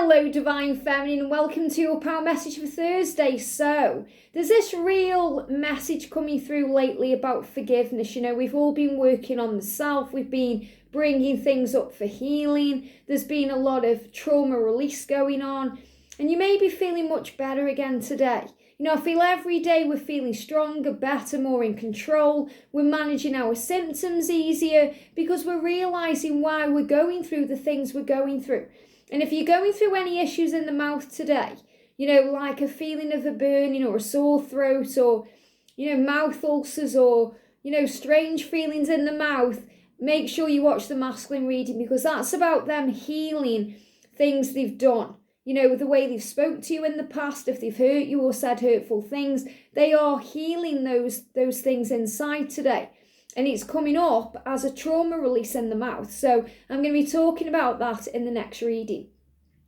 Hello Divine Feminine and welcome to your power message for Thursday. So there's this real message coming through lately about forgiveness. You know, we've all been working on the self, we've been bringing things up for healing, there's been a lot of trauma release going on, and you may be feeling much better again today. You know, I feel every day we're feeling stronger, better, more in control. We're managing our symptoms easier because we're realizing why we're going through the things we're going through. And if you're going through any issues in the mouth today, you know, like a feeling of a burning or a sore throat or, you know, mouth ulcers or, you know, strange feelings in the mouth, make sure you watch the masculine reading because that's about them healing things they've done. You know, the way they've spoke to you in the past, if they've hurt you or said hurtful things, they are healing those things inside today. And it's coming up as a trauma release in the mouth. So I'm going to be talking about that in the next reading.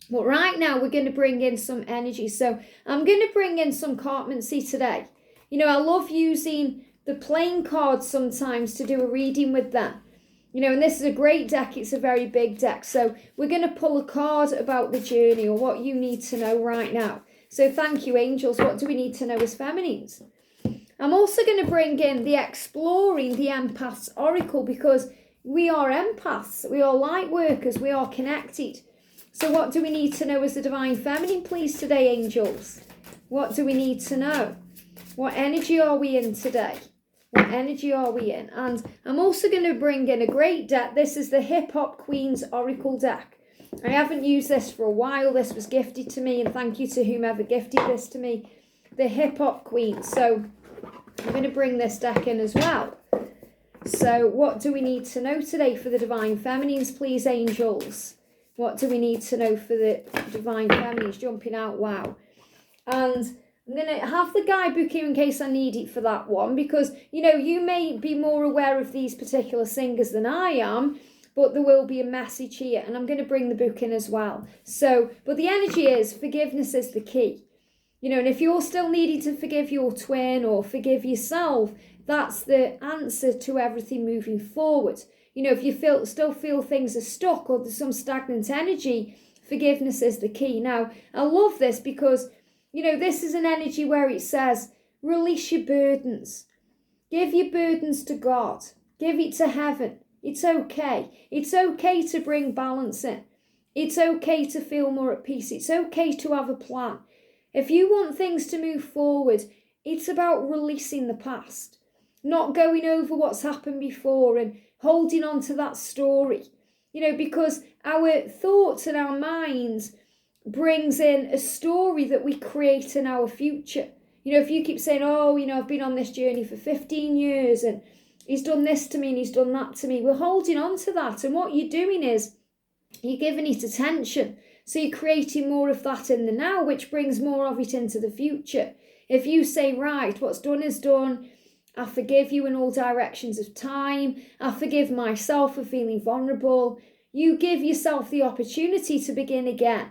But right now we're going to bring in some energy. So I'm going to bring in some cartmancy today. You know, I love using the playing cards sometimes to do a reading with them. You know, and this is a great deck. It's a very big deck. So we're going to pull a card about the journey or what you need to know right now. So thank you, angels. What do we need to know as feminines? I'm also going to bring in the Exploring the Empath's Oracle because we are empaths, we are light workers, we are connected. So what do we need to know as the Divine Feminine, please, today, angels? What do we need to know? What energy are we in today? What energy are we in? And I'm also going to bring in a great deck. This is the Hip Hop Queen's Oracle deck. I haven't used this for a while. This was gifted to me, and thank you to whomever gifted this to me. The Hip Hop Queen. So I'm going to bring this deck in as well. So what do we need to know today for the Divine Feminines, please, angels? What do we need to know for the Divine Feminines? Jumping out, wow. And I'm going to have the guidebook here in case I need it for that one because, you know, you may be more aware of these particular singers than I am, but there will be a message here and I'm going to bring the book in as well. So, but the energy is forgiveness is the key. You know, and if you're still needing to forgive your twin or forgive yourself, that's the answer to everything moving forward. You know, if you still feel things are stuck or there's some stagnant energy, forgiveness is the key. Now, I love this because, you know, this is an energy where it says, release your burdens. Give your burdens to God. Give it to heaven. It's okay. It's okay to bring balance in. It's okay to feel more at peace. It's okay to have a plan. If you want things to move forward, it's about releasing the past, not going over what's happened before and holding on to that story, you know, because our thoughts and our minds brings in a story that we create in our future. You know, if you keep saying, oh, you know, I've been on this journey for 15 years and he's done this to me and he's done that to me, we're holding on to that. And what you're doing is you're giving it attention. So you're creating more of that in the now, which brings more of it into the future. If you say, right, what's done is done. I forgive you in all directions of time. I forgive myself for feeling vulnerable. You give yourself the opportunity to begin again.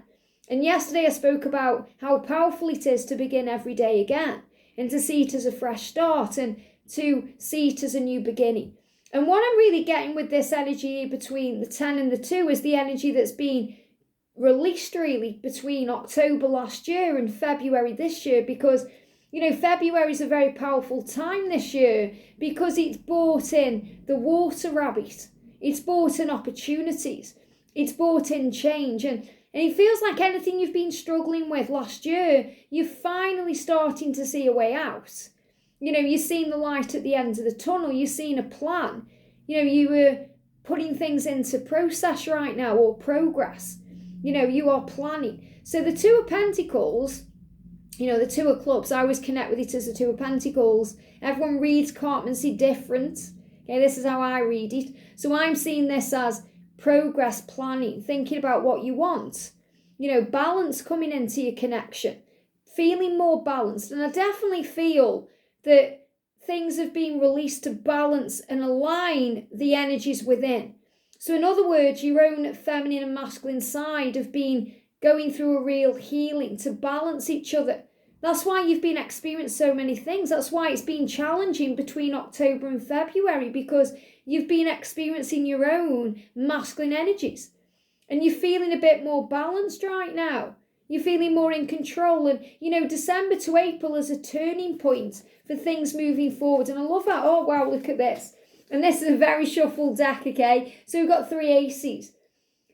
And yesterday I spoke about how powerful it is to begin every day again and to see it as a fresh start and to see it as a new beginning. And what I'm really getting with this energy between the 10 and the 2 is the energy that's been released really between October last year and February this year because, you know, February is a very powerful time this year because it's brought in the water rabbit. It's brought in opportunities. It's brought in change. And it feels like anything you've been struggling with last year, you're finally starting to see a way out. You know, you're seeing the light at the end of the tunnel. You're seeing a plan. You know, you were putting things into process right now or progress. You know, you are planning. So the 2 of Pentacles, you know, the 2 of Clubs, I always connect with it as the 2 of Pentacles. Everyone reads cartmancy different. Okay, this is how I read it. So I'm seeing this as progress, planning, thinking about what you want. You know, balance coming into your connection. Feeling more balanced. And I definitely feel that things have been released to balance and align the energies within. So in other words, your own feminine and masculine side have been going through a real healing to balance each other. That's why you've been experiencing so many things. That's why it's been challenging between October and February because you've been experiencing your own masculine energies. And you're feeling a bit more balanced right now. You're feeling more in control. And, December to April is a turning point for things moving forward. And I love that. Oh, wow, look at this. And this is a very shuffled deck, okay? So we've got 3 aces.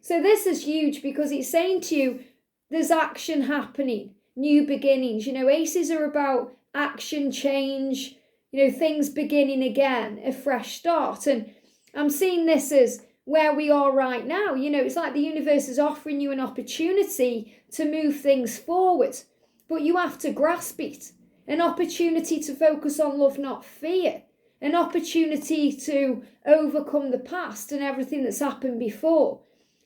So this is huge because it's saying to you, there's action happening, new beginnings. Aces are about action, change, things beginning again, a fresh start. And I'm seeing this as where we are right now. It's like the universe is offering you an opportunity to move things forward, but you have to grasp it. An opportunity to focus on love, not fear. An opportunity to overcome the past and everything that's happened before,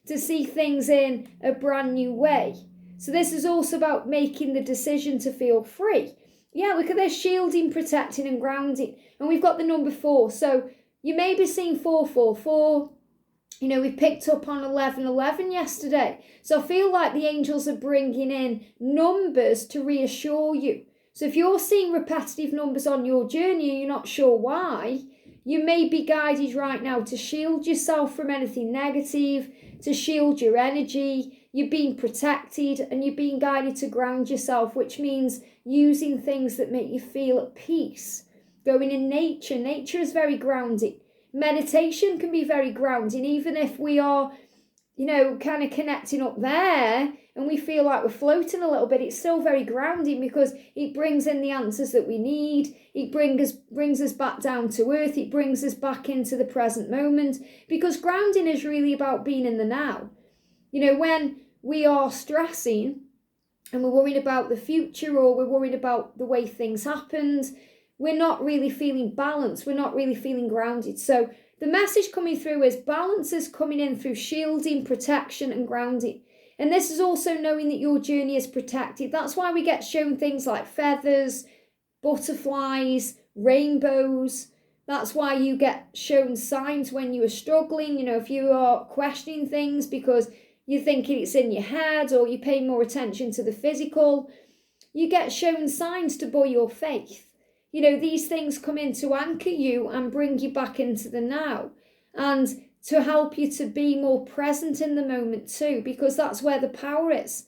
to see things in a brand new way. So this is also about making the decision to feel free. Yeah, look at this, shielding, protecting and grounding. And we've got the number 4. So you may be seeing 444. We picked up on 1111 yesterday. So I feel like the angels are bringing in numbers to reassure you. So if you're seeing repetitive numbers on your journey and you're not sure why, you may be guided right now to shield yourself from anything negative, to shield your energy. You're being protected and you're being guided to ground yourself, which means using things that make you feel at peace. Going in nature. Nature is very grounding. Meditation can be very grounding, even if we are, kind of connecting up there and we feel like we're floating a little bit. It's still very grounding because it brings in the answers that we need. It brings us back down to earth. It brings us back into the present moment, because grounding is really about being in the now. When we are stressing and we're worried about the future, or we're worried about the way things happened, we're not really feeling balanced. We're not really feeling grounded. So the message coming through is balance is coming in through shielding, protection and grounding. And this is also knowing that your journey is protected. That's why we get shown things like feathers, butterflies, rainbows. That's why you get shown signs when you are struggling. If you are questioning things because you're thinking it's in your head, or you pay more attention to the physical, you get shown signs to buoy your faith. These things come in to anchor you and bring you back into the now, and to help you to be more present in the moment too, because that's where the power is.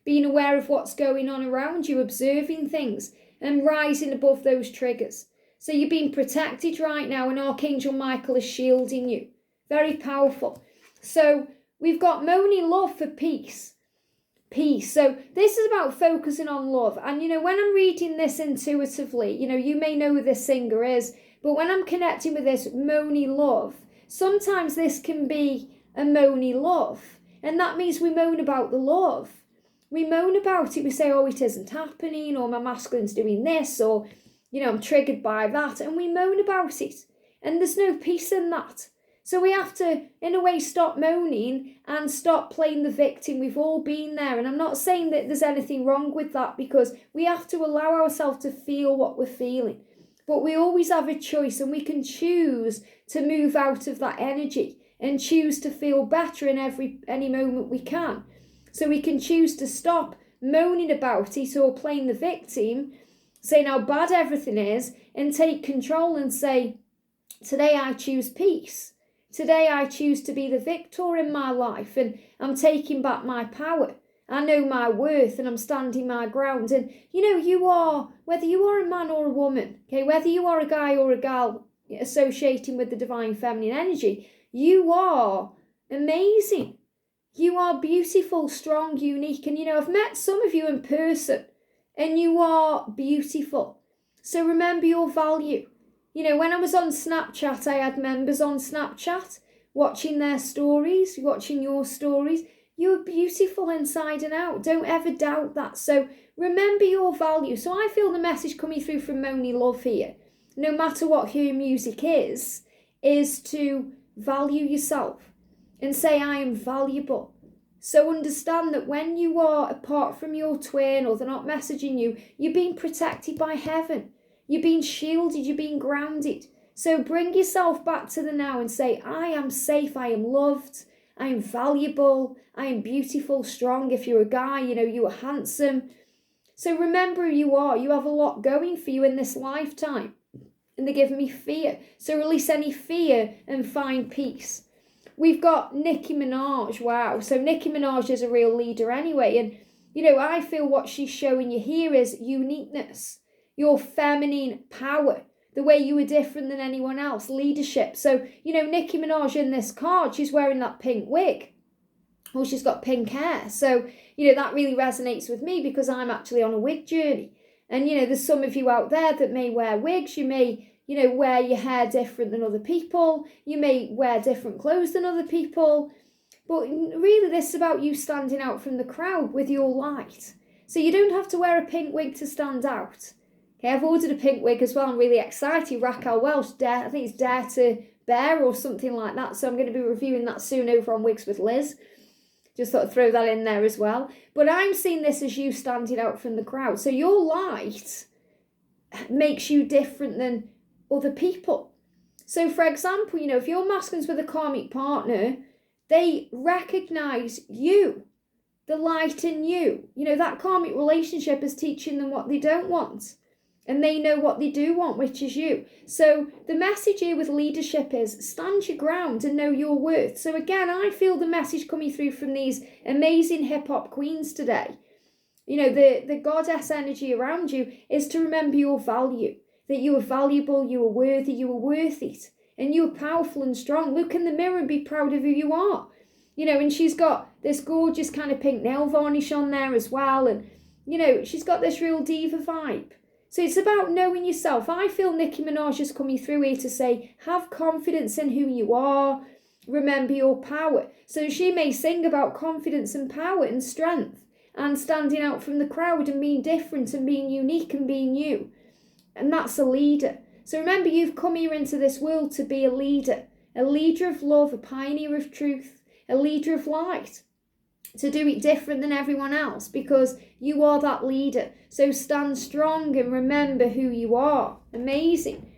Being aware of what's going on around you, observing things and rising above those triggers. So you're being protected right now, and Archangel Michael is shielding you. Very powerful. So we've got moaning love for peace. Peace. So this is about focusing on love. And when I'm reading this intuitively, you may know who this singer is, but when I'm connecting with this moany love, sometimes this can be a moany love. And that means we moan about the love. We moan about it. We say, oh, it isn't happening, or my masculine's doing this, or, I'm triggered by that. And we moan about it. And there's no peace in that. So we have to, in a way, stop moaning and stop playing the victim. We've all been there. And I'm not saying that there's anything wrong with that, because we have to allow ourselves to feel what we're feeling. But we always have a choice, and we can choose to move out of that energy and choose to feel better in any moment we can. So we can choose to stop moaning about it or playing the victim, saying how bad everything is, and take control and say, today I choose peace. Today I choose to be the victor in my life, and I'm taking back my power. I know my worth, and I'm standing my ground. And you are, whether you are a man or a woman, okay, whether you are a guy or a gal associating with the divine feminine energy, you are amazing. You are beautiful, strong, unique. And I've met some of you in person, and you are beautiful. So remember your value. When I was on Snapchat, I had members on Snapchat watching their stories, watching your stories. You're beautiful inside and out. Don't ever doubt that. So remember your value. So I feel the message coming through from Moni Love here, no matter what her music is to value yourself and say, I am valuable. So understand that when you are apart from your twin, or they're not messaging you, you're being protected by heaven. You're being shielded, you're being grounded. So bring yourself back to the now and say, I am safe, I am loved, I am valuable, I am beautiful, strong. If you're a guy, you are handsome. So remember who you are. You have a lot going for you in this lifetime. And they're giving me fear. So release any fear and find peace. we've got Nicki Minaj. Wow. So Nicki Minaj is a real leader anyway. And, I feel what she's showing you here is uniqueness, your feminine power, the way you are different than anyone else, leadership. So, Nicki Minaj in this card, she's wearing that pink wig. Well, she's got pink hair. So, that really resonates with me because I'm actually on a wig journey. And, there's some of you out there that may wear wigs. You may, wear your hair different than other people. You may wear different clothes than other people. But really, this is about you standing out from the crowd with your light. So you don't have to wear a pink wig to stand out. Okay, I've ordered a pink wig as well. I'm really excited. Raquel Welch, I think it's Dare to Bear or something like that. So I'm going to be reviewing that soon over on Wigs with Liz. Just thought I'd throw that in there as well. But I'm seeing this as you standing out from the crowd. So your light makes you different than other people. So for example, if you're masculines with a karmic partner, they recognize you, the light in you. That karmic relationship is teaching them what they don't want. And they know what they do want, which is you. So the message here with leadership is stand your ground and know your worth. So again, I feel the message coming through from these amazing hip-hop queens today. The goddess energy around you is to remember your value, that you are valuable, you are worthy, you are worth it. And you are powerful and strong. Look in the mirror and be proud of who you are. And she's got this gorgeous kind of pink nail varnish on there as well. And, she's got this real diva vibe. So it's about knowing yourself. I feel Nicki Minaj is coming through here to say, have confidence in who you are. Remember your power. So she may sing about confidence and power and strength and standing out from the crowd and being different and being unique and being you. And that's a leader. So remember, you've come here into this world to be a leader of love, a pioneer of truth, a leader of light. To do it different than everyone else because you are that leader. So stand strong and remember who you are. Amazing.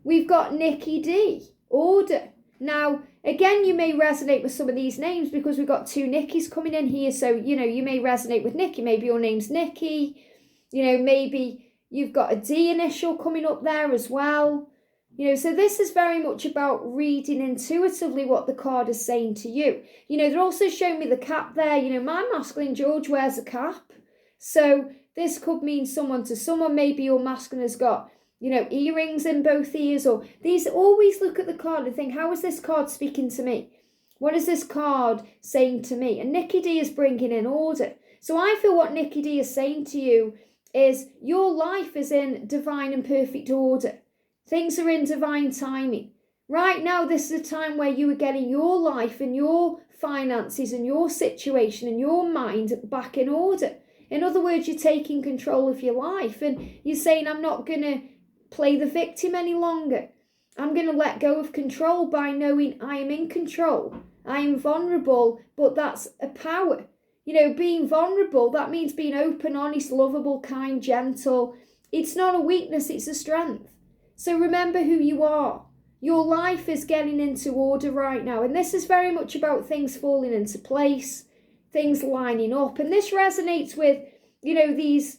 We've got Nikki D, order. Now, again, you may resonate with some of these names because we've got two Nickis coming in here. So, you may resonate with Nikki. Maybe your name's Nikki. Maybe you've got a D initial coming up there as well. So this is very much about reading intuitively what the card is saying to you. They're also showing me the cap there. My masculine George wears a cap. So this could mean someone to someone. Maybe your masculine has got, earrings in both ears or these. Always look at the card and think, how is this card speaking to me? What is this card saying to me? And Nikki D is bringing in order. So I feel what Nikki D is saying to you is your life is in divine and perfect order. Things are in divine timing. Right now, this is a time where you are getting your life and your finances and your situation and your mind back in order. In other words, you're taking control of your life and you're saying, I'm not going to play the victim any longer. I'm going to let go of control by knowing I am in control. I am vulnerable, but that's a power. Being vulnerable, that means being open, honest, lovable, kind, gentle. It's not a weakness, it's a strength. So remember who you are. Your life is getting into order right now. And this is very much about things falling into place, things lining up. And this resonates with, these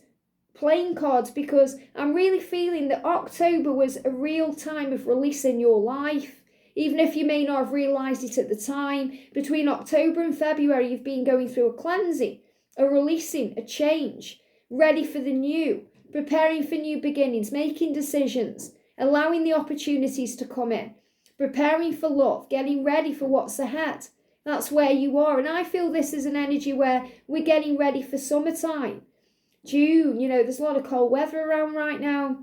playing cards because I'm really feeling that October was a real time of release in your life. Even if you may not have realised it at the time, between October and February, you've been going through a cleansing, a releasing, a change, ready for the new, preparing for new beginnings, making decisions, allowing the opportunities to come in, preparing for love, getting ready for what's ahead. That's where you are. And I feel this is an energy where we're getting ready for summertime. June, there's a lot of cold weather around right now.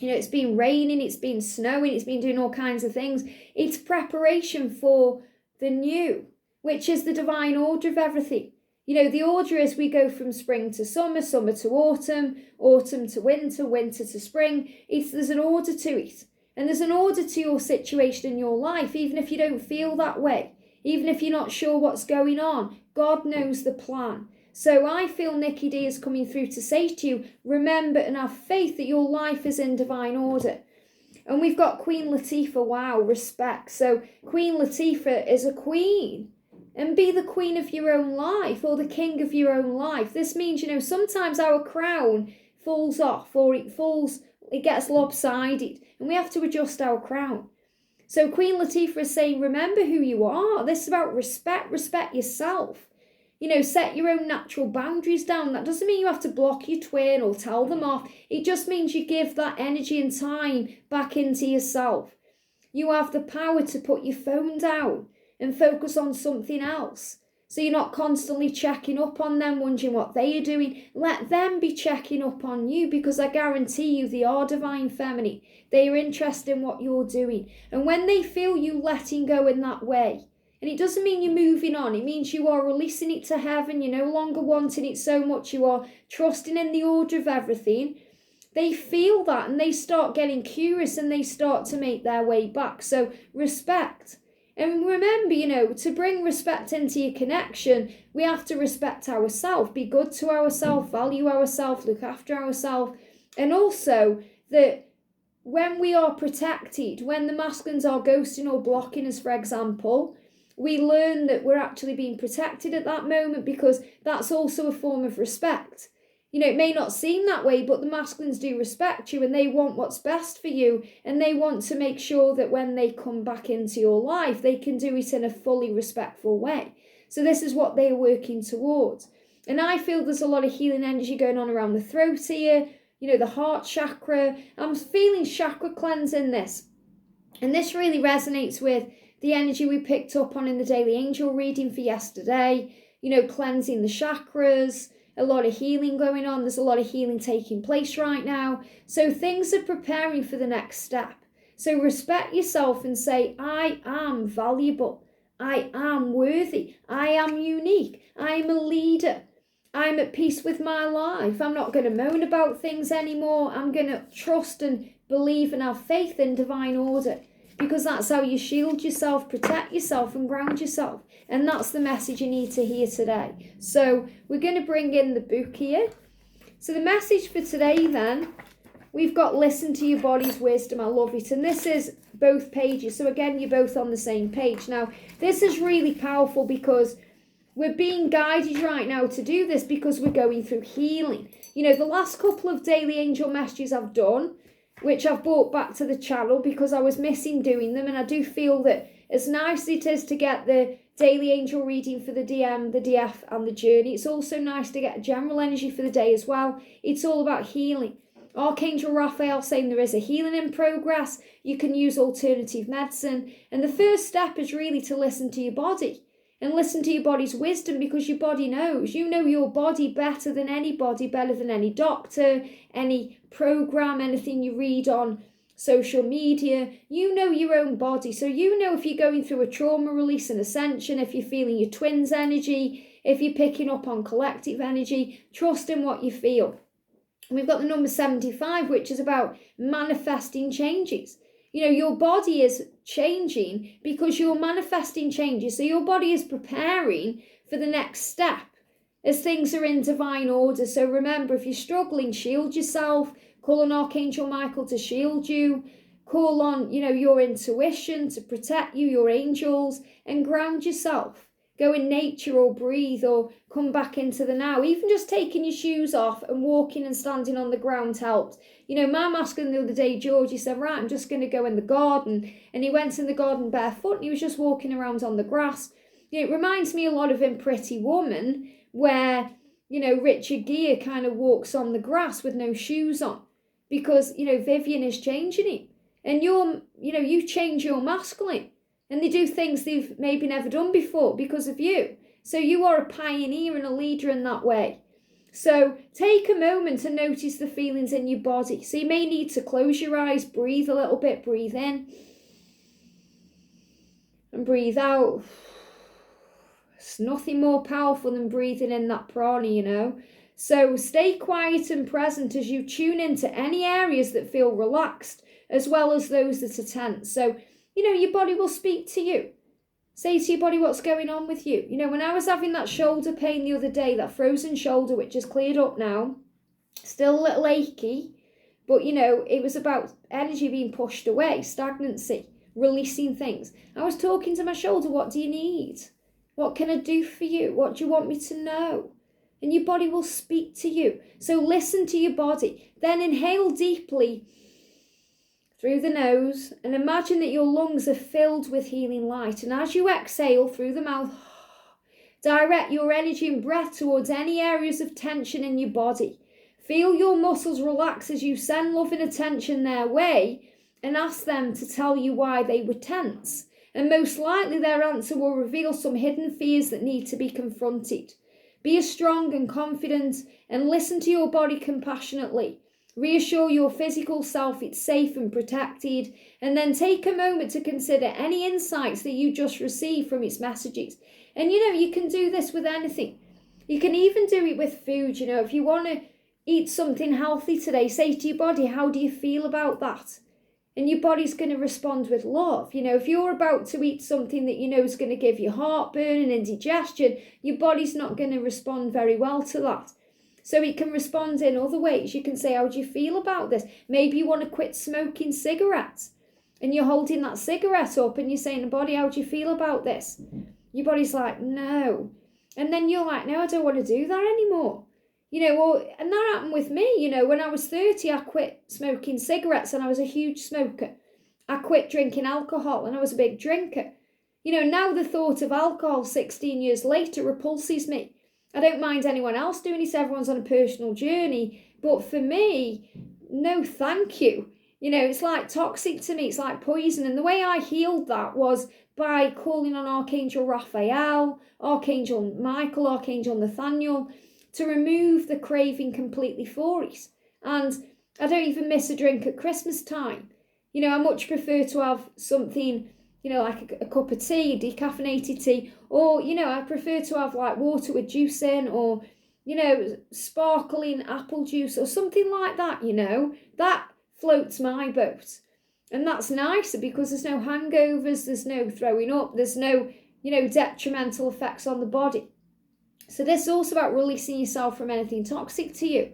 It's been raining, it's been snowing, it's been doing all kinds of things. It's preparation for the new, which is the divine order of everything. The order is we go from spring to summer, summer to autumn, autumn to winter, winter to spring. There's an order to it. And there's an order to your situation in your life, even if you don't feel that way, even if you're not sure what's going on. God knows the plan. So I feel Nikki D is coming through to say to you, remember and have faith that your life is in divine order. And we've got Queen Latifah. Wow, respect. So Queen Latifah is a queen. And be the queen of your own life or the king of your own life. This means, sometimes our crown falls off or it gets lopsided and we have to adjust our crown. So Queen Latifah is saying, remember who you are. This is about respect. Respect yourself. Set your own natural boundaries down. That doesn't mean you have to block your twin or tell them off. It just means you give that energy and time back into yourself. You have the power to put your phone down and focus on something else. So you're not constantly checking up on them, wondering what they are doing. Let them be checking up on you, because I guarantee you they are divine feminine. They are interested in what you're doing. And when they feel you letting go in that way, and it doesn't mean you're moving on, it means you are releasing it to heaven. You're no longer wanting it so much. You are trusting in the order of everything. They feel that and they start getting curious and they start to make their way back. So respect. And remember, to bring respect into your connection, we have to respect ourselves, be good to ourselves, value ourselves, look after ourselves. And also that when we are protected, when the masculines are ghosting or blocking us, for example, we learn that we're actually being protected at that moment, because that's also a form of respect. It may not seem that way, but the masculines do respect you and they want what's best for you, and they want to make sure that when they come back into your life, they can do it in a fully respectful way. So this is what they're working towards. And I feel there's a lot of healing energy going on around the throat here, the heart chakra. I'm feeling chakra cleansing this. And this really resonates with the energy we picked up on in the daily angel reading for yesterday, cleansing the chakras. A lot of healing going on. There's a lot of healing taking place right now. So things are preparing for the next step. So respect yourself and say, I am valuable. I am worthy. I am unique. I am a leader. I'm at peace with my life. I'm not going to moan about things anymore. I'm going to trust and believe and have faith in divine order, because that's how you shield yourself, protect yourself and ground yourself. And that's the message you need to hear today. So we're going to bring in the book here. So the message for today then, we've got listen to your body's wisdom. I love it. And this is both pages. So again, you're both on the same page. Now, this is really powerful because we're being guided right now to do this because we're going through healing. The last couple of daily angel messages I've done, which I've brought back to the channel because I was missing doing them. And I do feel that as nice as it is to get the daily angel reading for the DM, the DF and the journey, it's also nice to get a general energy for the day as well. It's all about healing. Archangel Raphael saying there is a healing in progress. You can use alternative medicine. And the first step is really to listen to your body. And listen to your body's wisdom, because your body knows. You know your body better than anybody, better than any doctor, any program, anything you read on social media. You know your own body. So you know if you're going through a trauma release and ascension, if you're feeling your twin's energy, if you're picking up on collective energy, trust in what you feel. And we've got the number 75, which is about manifesting changes. Your body is changing because you're manifesting changes. So your body is preparing for the next step as things are in divine order. So remember, if you're struggling, shield yourself. Call on Archangel Michael to shield you. Call on, your intuition to protect you, your angels, and ground yourself. Go in nature or breathe or come back into the now. Even just taking your shoes off and walking and standing on the ground helped. My masculine the other day, George, he said, right, I'm just going to go in the garden. And he went in the garden barefoot and he was just walking around on the grass. It reminds me a lot of in Pretty Woman where, Richard Gere kind of walks on the grass with no shoes on. Because, Vivian is changing him. And you change your masculine. And they do things they've maybe never done before because of you. So you are a pioneer and a leader in that way. So take a moment and notice the feelings in your body. So you may need to close your eyes, breathe a little bit, breathe in. And breathe out. It's nothing more powerful than breathing in that prana, So stay quiet and present as you tune into any areas that feel relaxed, as well as those that are tense. So your body will speak to you. Say to your body what's going on with you. When I was having that shoulder pain the other day, that frozen shoulder, which has cleared up now, still a little achy, but it was about energy being pushed away, stagnancy, releasing things. I was talking to my shoulder, what do you need? What can I do for you? What do you want me to know? And your body will speak to you. So listen to your body. Then inhale deeply through the nose, and imagine that your lungs are filled with healing light. And as you exhale through the mouth, direct your energy and breath towards any areas of tension in your body. Feel your muscles relax as you send love and attention their way and ask them to tell you why they were tense. And most likely their answer will reveal some hidden fears that need to be confronted. Be strong and confident and listen to your body compassionately. Reassure your physical self it's safe and protected, and then take a moment to consider any insights that you just received from its messages. And you can do this with anything. You can even do it with food. If you want to eat something healthy today, say to your body, how do you feel about that? And your body's going to respond with love. If you're about to eat something that is going to give you heartburn and indigestion, your body's not going to respond very well to that. So it can respond in other ways. You can say, how do you feel about this? Maybe you want to quit smoking cigarettes, and you're holding that cigarette up and you're saying to the body, how do you feel about this? Your body's like, no. And then you're like, no, I don't want to do that anymore. And that happened with me. When I was 30, I quit smoking cigarettes and I was a huge smoker. I quit drinking alcohol and I was a big drinker. Now the thought of alcohol 16 years later repulses me. I don't mind anyone else doing it. Everyone's on a personal journey. But for me, no thank you. It's like toxic to me. It's like poison. And the way I healed that was by calling on Archangel Raphael, Archangel Michael, Archangel Nathaniel, to remove the craving completely for it. And I don't even miss a drink at Christmas time. I much prefer to have something, like a cup of tea, decaffeinated tea, or, I prefer to have like water with juice in, or, sparkling apple juice or something like that, that floats my boat. And that's nicer because there's no hangovers, there's no throwing up, there's no, detrimental effects on the body. So this is also about releasing yourself from anything toxic to you.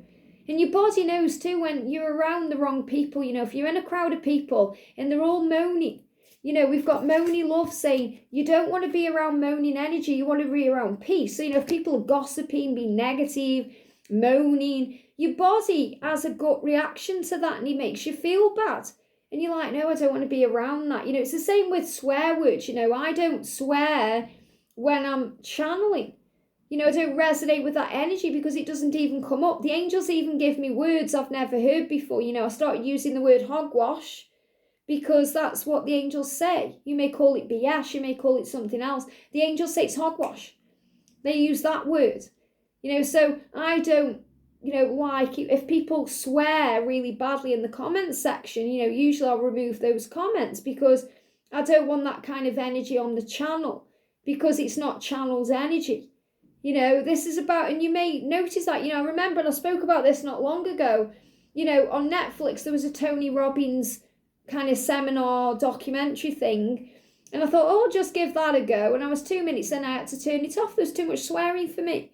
And your body knows too when you're around the wrong people. If you're in a crowd of people and they're all moaning, we've got moany love saying you don't want to be around moaning energy, you want to be around peace. So, if people are gossiping, being negative, moaning, your body has a gut reaction to that and it makes you feel bad. And you're like, no, I don't want to be around that. It's the same with swear words. I don't swear when I'm channeling. I don't resonate with that energy because it doesn't even come up. The angels even give me words I've never heard before. I started using the word hogwash because that's what the angels say. You may call it BS, you may call it something else. The angels say it's hogwash. They use that word. So I don't, like it. If people swear really badly in the comments section, usually I'll remove those comments because I don't want that kind of energy on the channel because it's not channeled energy. This is about, and you may notice that, I remember, and I spoke about this not long ago, on Netflix, there was a Tony Robbins kind of seminar documentary thing. And I thought, oh, I'll just give that a go. And I was 2 minutes and I had to turn it off. There was too much swearing for me,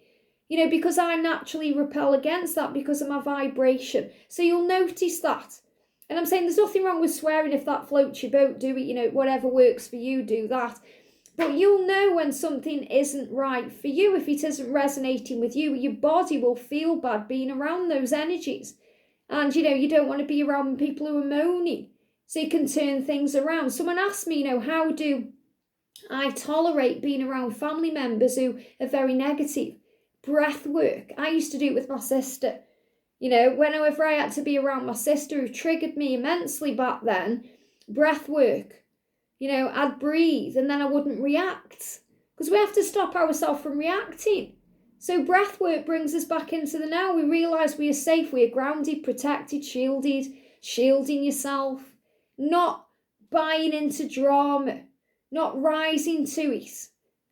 because I naturally repel against that because of my vibration. So you'll notice that. And I'm saying there's nothing wrong with swearing if that floats your boat, do it, whatever works for you, do that. But you'll know when something isn't right for you. If it isn't resonating with you, your body will feel bad being around those energies. And, you don't want to be around people who are moaning. So you can turn things around. Someone asked me, how do I tolerate being around family members who are very negative? Breath work. I used to do it with my sister. Whenever I had to be around my sister who triggered me immensely back then, breath work. I'd breathe and then I wouldn't react because we have to stop ourselves from reacting. So breath work brings us back into the now. We realise we are safe, we are grounded, protected, shielding yourself, not buying into drama, not rising to it,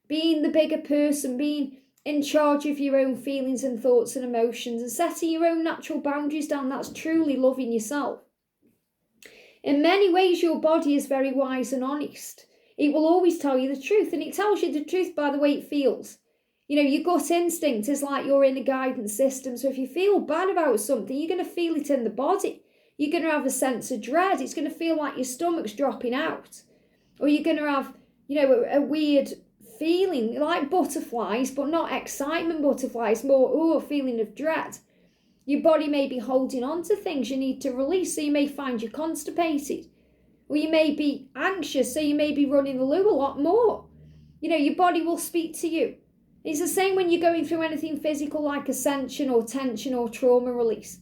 being the bigger person, being in charge of your own feelings and thoughts and emotions and setting your own natural boundaries down. That's truly loving yourself. In many ways, your body is very wise and honest. It will always tell you the truth, and it tells you the truth by the way it feels. Your gut instinct is like your inner guidance system. So if you feel bad about something, you're going to feel it in the body. You're going to have a sense of dread. It's going to feel like your stomach's dropping out. Or you're going to have, a weird feeling like butterflies, but not excitement butterflies, more a feeling of dread. Your body may be holding on to things you need to release, so you may find you constipated. Or you may be anxious, so you may be running the loo a lot more. Your body will speak to you. It's the same when you're going through anything physical like ascension or tension or trauma release.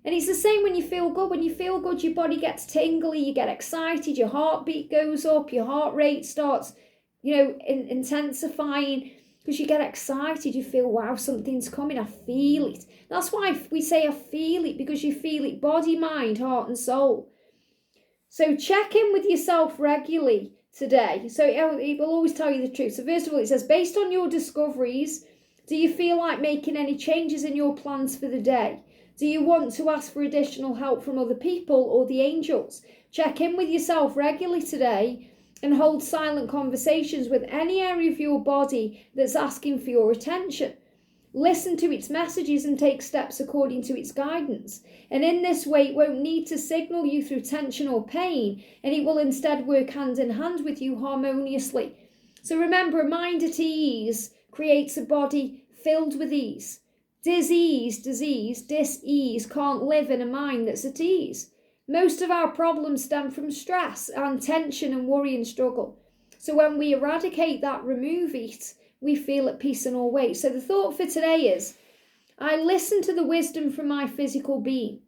And it's the same when you feel good. When you feel good, your body gets tingly, you get excited, your heartbeat goes up, your heart rate starts, intensifying. Because you get excited, you feel, wow, something's coming, I feel it. That's why we say I feel it, because you feel it body, mind, heart and soul. So check in with yourself regularly today. So it will always tell you the truth. So first of all, it says, based on your discoveries, do you feel like making any changes in your plans for the day? Do you want to ask for additional help from other people or the angels? Check in with yourself regularly today and hold silent conversations with any area of your body that's asking for your attention. Listen to its messages and take steps according to its guidance. And in this way, it won't need to signal you through tension or pain, and it will instead work hand in hand with you harmoniously. So remember, a mind at ease creates a body filled with ease. Dis-ease can't live in a mind that's at ease. Most of our problems stem from stress and tension and worry and struggle. So when we eradicate that, remove it, we feel at peace in all ways. So the thought for today is, I listen to the wisdom from my physical being.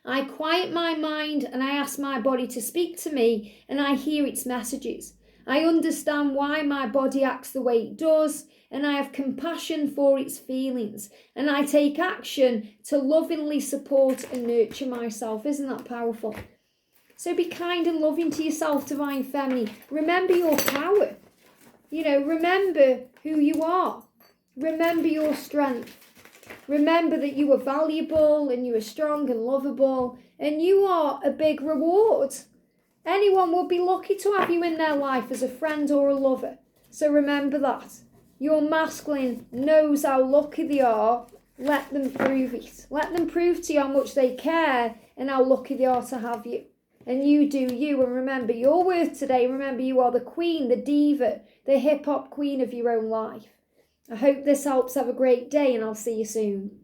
I quiet my mind and I ask my body to speak to me, and I hear its messages. I understand why my body acts the way it does, and I have compassion for its feelings, and I take action to lovingly support and nurture myself. Isn't that powerful? So be kind and loving to yourself, Divine Feminine. Remember your power. Remember who you are. Remember your strength. Remember that you are valuable and you are strong and lovable, and you are a big reward. Anyone would be lucky to have you in their life as a friend or a lover. So remember that. Your masculine knows how lucky they are. Let them prove it. Let them prove to you how much they care and how lucky they are to have you. And you do you. And remember your worth today. Remember you are the queen, the diva, the hip-hop queen of your own life. I hope this helps. Have a great day, and I'll see you soon.